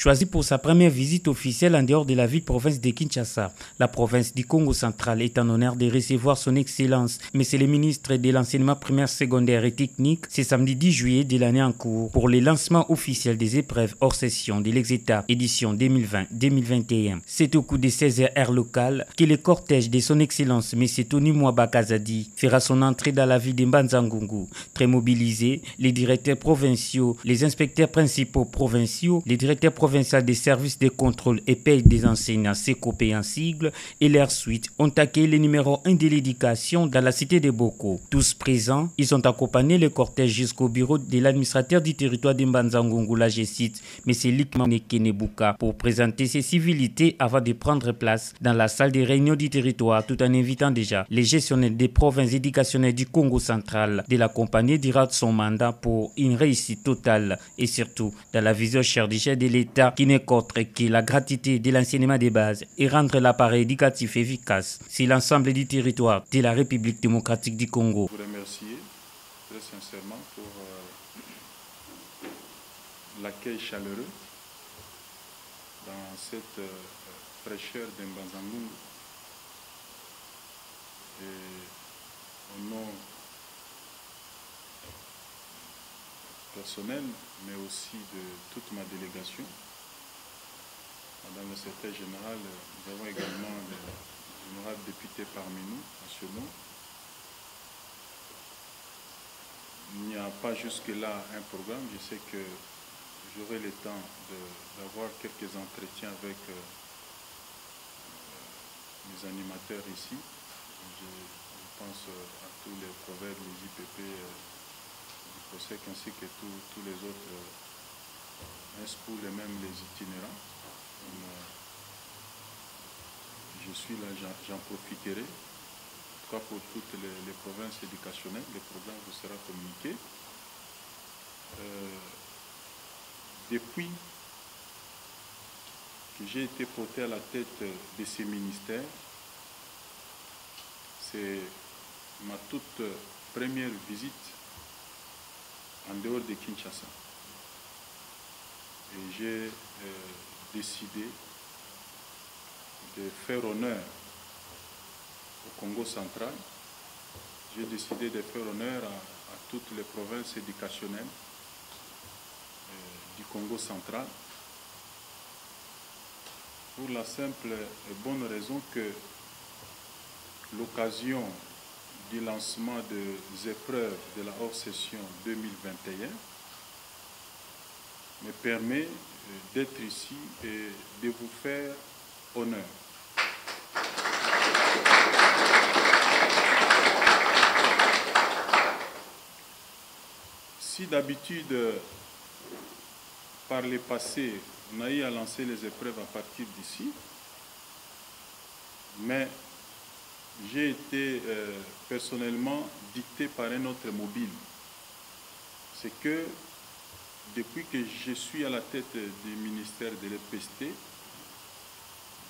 Choisie pour sa première visite officielle en dehors de la ville-province de Kinshasa, la province du Congo central est en honneur de recevoir son Excellence, Monsieur le ministre de l'enseignement primaire, secondaire et technique, ce samedi 10 juillet de l'année en cours pour le lancement officiel des épreuves hors session de l'Exéta édition 2020-2021. C'est au coup de 16h heure locale que le cortège de son Excellence Monsieur Tony Mwaba Kazadi fera son entrée dans la ville de Mbanza-Ngungu. Très mobilisés, les directeurs provinciaux, les inspecteurs principaux provinciaux, les directeurs provinciaux des services de contrôle et paye des enseignants CECOPE en sigle et leur suite ont accueilli le numéro 1 de l'éducation dans la cité de Boko. Tous présents, ils ont accompagné le cortège jusqu'au bureau de l'administrateur du territoire de Mbanza-Ngungu, là je cite, M. Likmane Kenebuka, pour présenter ses civilités avant de prendre place dans la salle de réunion du territoire, tout en invitant déjà les gestionnaires des provinces éducationnelles du Congo central de l'accompagner durant son mandat pour une réussite totale et surtout dans la vision chère du chef de l'État qui n'est qu'autre que la gratuité de l'enseignement des bases et rendre l'appareil éducatif efficace sur l'ensemble du territoire de la République démocratique du Congo. Je vous remercie très sincèrement pour l'accueil chaleureux dans cette fraîcheur de Mbanza-Ngungu. Et au nom personnel, mais aussi de toute ma délégation, Madame le secrétaire général, nous avons également l'honorable député parmi nous, nationaux. Il n'y a pas jusque-là un programme. Je sais que j'aurai le temps d'avoir quelques entretiens avec les animateurs ici. Je pense à tous les proverbes, les IPP du COSEC ainsi que tous les autres INSPOUL et même les itinérants. Je suis là, j'en profiterai. En tout cas pour toutes les provinces éducationnelles, le programme vous sera communiqué. Depuis que j'ai été porté à la tête de ces ministères, c'est ma toute première visite en dehors de Kinshasa. Et j'ai décidé de faire honneur au Congo central. J'ai décidé de faire honneur à toutes les provinces éducationnelles du Congo central pour la simple et bonne raison que l'occasion du lancement des épreuves de la hors-session 2021 me permet d'être ici et de vous faire honneur. Si d'habitude, par le passé, on a eu à lancer les épreuves à partir d'ici, mais j'ai été personnellement dicté par un autre mobile. C'est que depuis que je suis à la tête du ministère de l'EPST,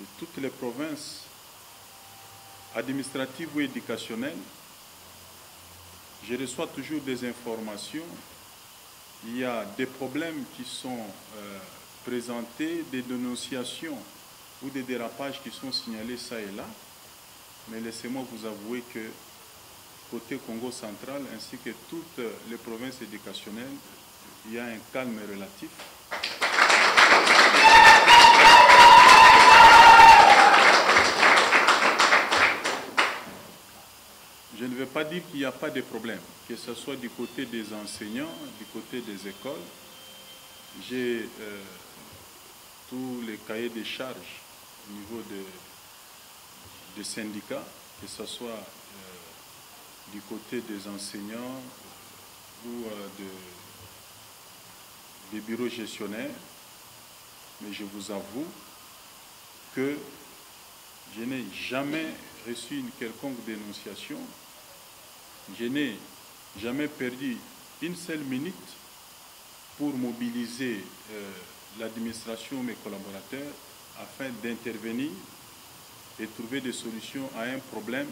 de toutes les provinces administratives ou éducationnelles, je reçois toujours des informations. Il y a des problèmes qui sont présentés, des dénonciations ou des dérapages qui sont signalés ça et là. Mais laissez-moi vous avouer que côté Congo central ainsi que toutes les provinces éducationnelles, il y a un calme relatif. Je ne veux pas dire qu'il n'y a pas de problème, que ce soit du côté des enseignants, du côté des écoles. J'ai tous les cahiers de charges au niveau des syndicats, que ce soit du côté des enseignants ou des bureaux gestionnaires. Mais je vous avoue que je n'ai jamais reçu une quelconque dénonciation. Je n'ai jamais perdu une seule minute pour mobiliser l'administration, mes collaborateurs, afin d'intervenir et trouver des solutions à un problème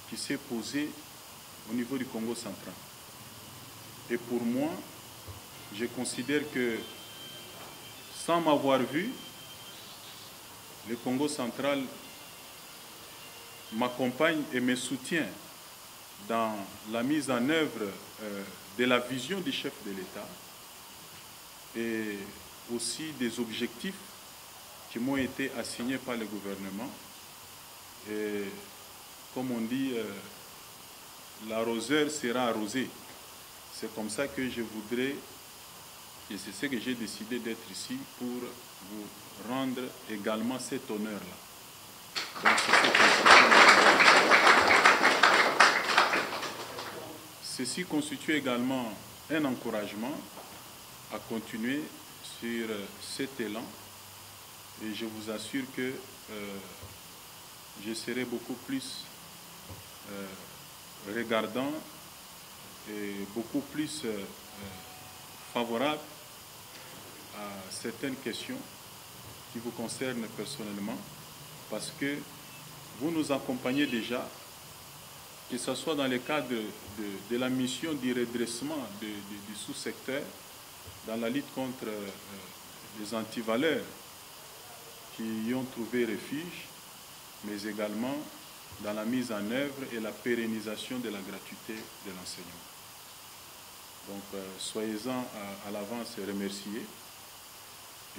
qui s'est posé au niveau du Congo central. Et pour moi, je considère que sans m'avoir vu, le Congo central m'accompagne et me soutient dans la mise en œuvre de la vision du chef de l'État et aussi des objectifs qui m'ont été assignés par le gouvernement. Et comme on dit, l'arroseur sera arrosé. C'est comme ça que je voudrais, et c'est ce que j'ai décidé d'être ici pour vous rendre également cet honneur-là. Donc, ceci constitue également un encouragement à continuer sur cet élan et je vous assure que je serai beaucoup plus regardant et beaucoup plus favorable à certaines questions qui vous concernent personnellement parce que vous nous accompagnez déjà, que ce soit dans le cadre de la mission du redressement du sous-secteur, dans la lutte contre les antivaleurs qui y ont trouvé refuge, mais également dans la mise en œuvre et la pérennisation de la gratuité de l'enseignement. Donc, soyez-en à l'avance remerciés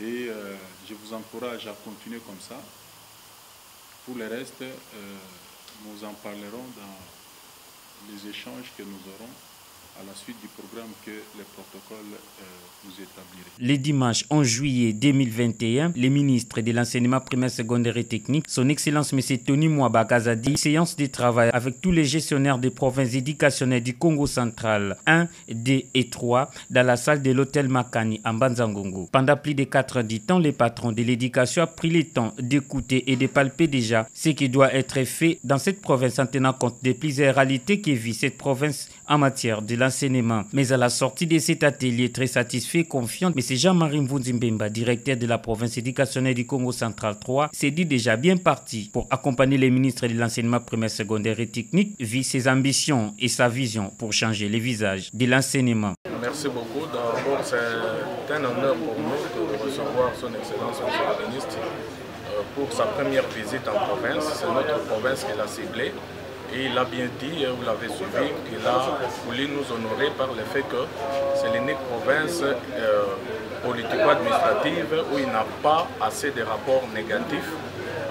et je vous encourage à continuer comme ça. Pour le reste, nous en parlerons dans les échanges que nous aurons à la suite du programme que le protocole nous établirait. Le dimanche 11 juillet 2021, les ministres de l'enseignement primaire, secondaire et technique, son Excellence M. Tony Mwaba Kazadi, séance de travail avec tous les gestionnaires des provinces éducationnelles du Congo central 1, 2 et 3 dans la salle de l'hôtel Makani en Banzangongo. Pendant plus de 4 heures du temps, le patron de l'éducation a pris le temps d'écouter et de palper déjà ce qui doit être fait dans cette province en tenant compte de plusieurs réalités que vit cette province en matière de l'enseignement. Mais à la sortie de cet atelier très satisfait, confiant, M. Jean-Marie Mvunzimbemba, directeur de la province éducationnelle du Congo central 3, s'est dit déjà bien parti pour accompagner les ministres de l'enseignement primaire, secondaire et technique, vit ses ambitions et sa vision pour changer les visages de l'enseignement. Merci beaucoup. D'abord, c'est un honneur pour nous de recevoir son Excellence, M. le ministre, pour sa première visite en province. C'est notre province qu'il a ciblée. Et il a bien dit, vous l'avez suivi, qu'il a voulu nous honorer par le fait que c'est l'unique province politico-administrative où il n'a pas assez de rapports négatifs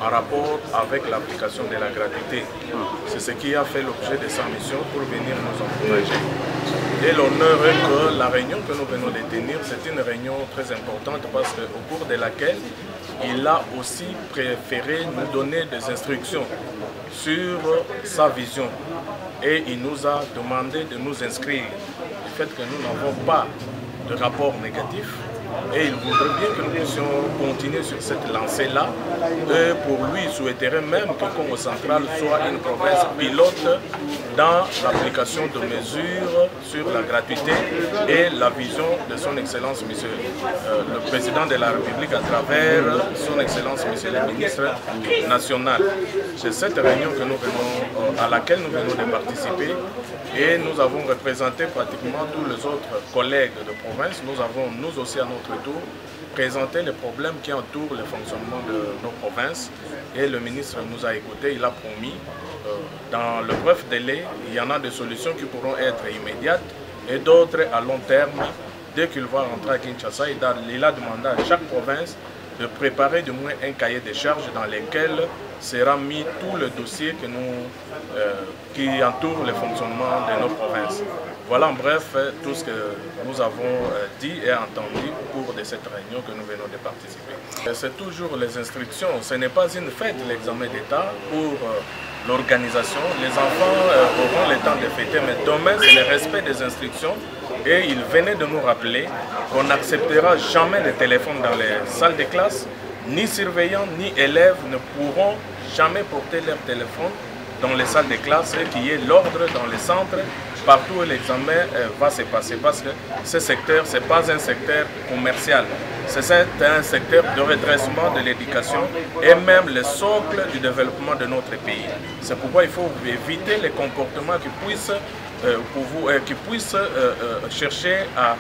en rapport avec l'application de la gratuité. C'est ce qui a fait l'objet de sa mission pour venir nous encourager. Et l'honneur est que la réunion que nous venons de tenir, c'est une réunion très importante parce qu'au cours de laquelle il a aussi préféré nous donner des instructions sur sa vision. Et il nous a demandé de nous inscrire du fait que nous n'avons pas de rapport négatif. Et il voudrait bien que nous puissions continuer sur cette lancée-là. Et pour lui, il souhaiterait même que Congo central soit une province pilote dans l'application de mesures sur la gratuité et la vision de son Excellence, Monsieur le Président de la République, à travers son Excellence, Monsieur le Ministre national. C'est cette réunion que nous venons, à laquelle nous venons de participer et nous avons représenté pratiquement tous les autres collègues de province. Nous avons, nous aussi à notre tour, présenté les problèmes qui entourent le fonctionnement de nos provinces et le ministre nous a écoutés, il a promis. Dans le bref délai, il y en a des solutions qui pourront être immédiates et d'autres à long terme. Dès qu'il va rentrer à Kinshasa, il a demandé à chaque province de préparer du moins un cahier de charges dans lequel sera mis tout le dossier qui entoure le fonctionnement de nos provinces. Voilà en bref tout ce que nous avons dit et entendu au cours de cette réunion que nous venons de participer. C'est toujours les instructions, ce n'est pas une fête l'examen d'État pour l'organisation. Les enfants auront le temps de fêter, mais demain c'est le respect des instructions et il venait de nous rappeler qu'on n'acceptera jamais les téléphones dans les salles de classe. Ni surveillants ni élèves ne pourront jamais porter leur téléphone dans les salles de classe et qu'il y ait l'ordre dans les centres partout où l'examen va se passer parce que ce secteur, ce n'est pas un secteur commercial, c'est un secteur de redressement de l'éducation et même le socle du développement de notre pays. C'est pourquoi il faut éviter les comportements qui puissent chercher à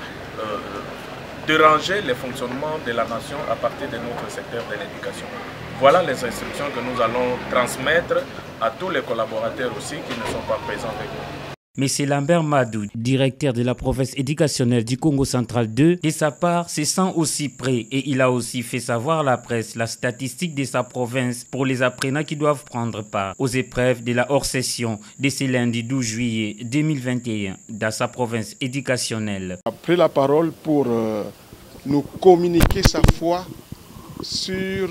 déranger le fonctionnement de la nation à partir de notre secteur de l'éducation. Voilà les instructions que nous allons transmettre à tous les collaborateurs aussi qui ne sont pas présents avec nous. M. Lambert Madou, directeur de la province éducationnelle du Congo central 2, de sa part, se sent aussi prêt et il a aussi fait savoir à la presse la statistique de sa province pour les apprenants qui doivent prendre part aux épreuves de la hors-session de ce lundi 12 juillet 2021 dans sa province éducationnelle. A pris la parole pour nous communiquer sa foi sur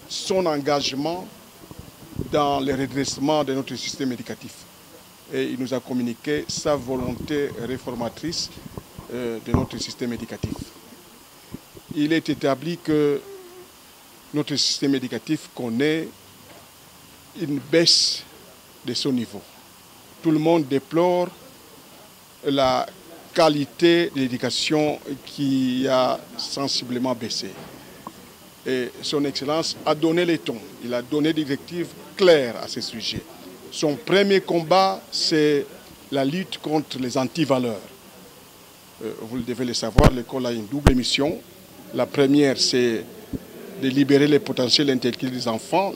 son engagement dans le redressement de notre système éducatif. Et il nous a communiqué sa volonté réformatrice de notre système éducatif. Il est établi que notre système éducatif connaît une baisse de son niveau. Tout le monde déplore la qualité de l'éducation qui a sensiblement baissé. Et son Excellence a donné les tons, il a donné des directives claires à ce sujet. Son premier combat, c'est la lutte contre les antivaleurs. Vous devez le savoir, l'école a une double mission. La première, c'est de libérer les potentiels intellectuels des enfants.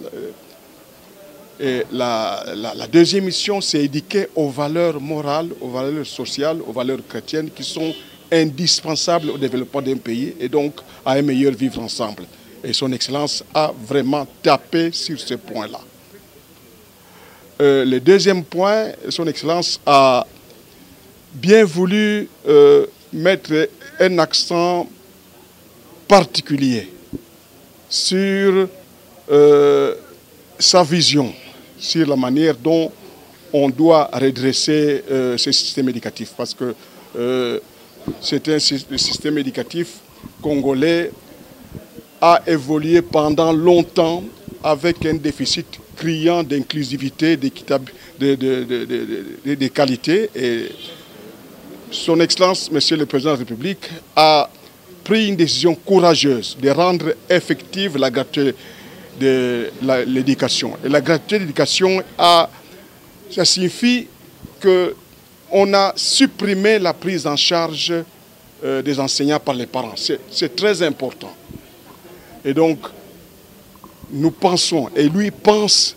Et la deuxième mission, c'est éduquer aux valeurs morales, aux valeurs sociales, aux valeurs chrétiennes qui sont indispensables au développement d'un pays et donc à un meilleur vivre ensemble. Et son Excellence a vraiment tapé sur ce point-là. Le deuxième point, son Excellence a bien voulu mettre un accent particulier sur sa vision, sur la manière dont on doit redresser ce système éducatif. Parce que c'est un système éducatif congolais a évolué pendant longtemps avec un déficit criant d'inclusivité, de qualité. Et son Excellence, Monsieur le Président de la République, a pris une décision courageuse de rendre effective la gratuité de l'éducation. Et la gratuité de l'éducation, ça signifie qu'on a supprimé la prise en charge des enseignants par les parents. C'est très important. Et donc, nous pensons, et lui pense,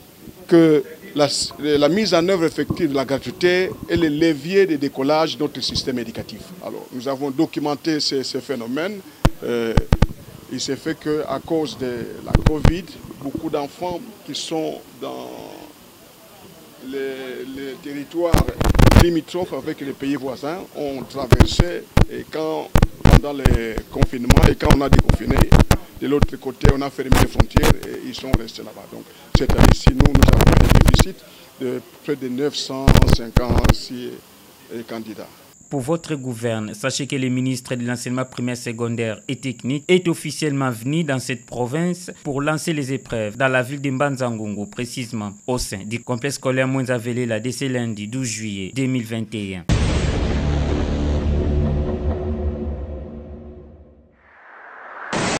que la mise en œuvre effective de la gratuité est le levier de décollage de notre système éducatif. Alors, nous avons documenté ce phénomène. Il s'est fait qu'à cause de la Covid, beaucoup d'enfants qui sont dans les territoires limitrophes avec les pays voisins ont traversé, et pendant le confinement, et quand on a déconfiné, de l'autre côté, on a fermé les frontières et ils sont restés là-bas. Donc, cette année-ci, nous avons un déficit de près de 956 candidats. Pour votre gouverne, sachez que le ministre de l'enseignement primaire, secondaire et technique est officiellement venu dans cette province pour lancer les épreuves dans la ville de Mbanza-Ngungu, précisément au sein du complexe scolaire Mwenza Velela de ce lundi 12 juillet 2021.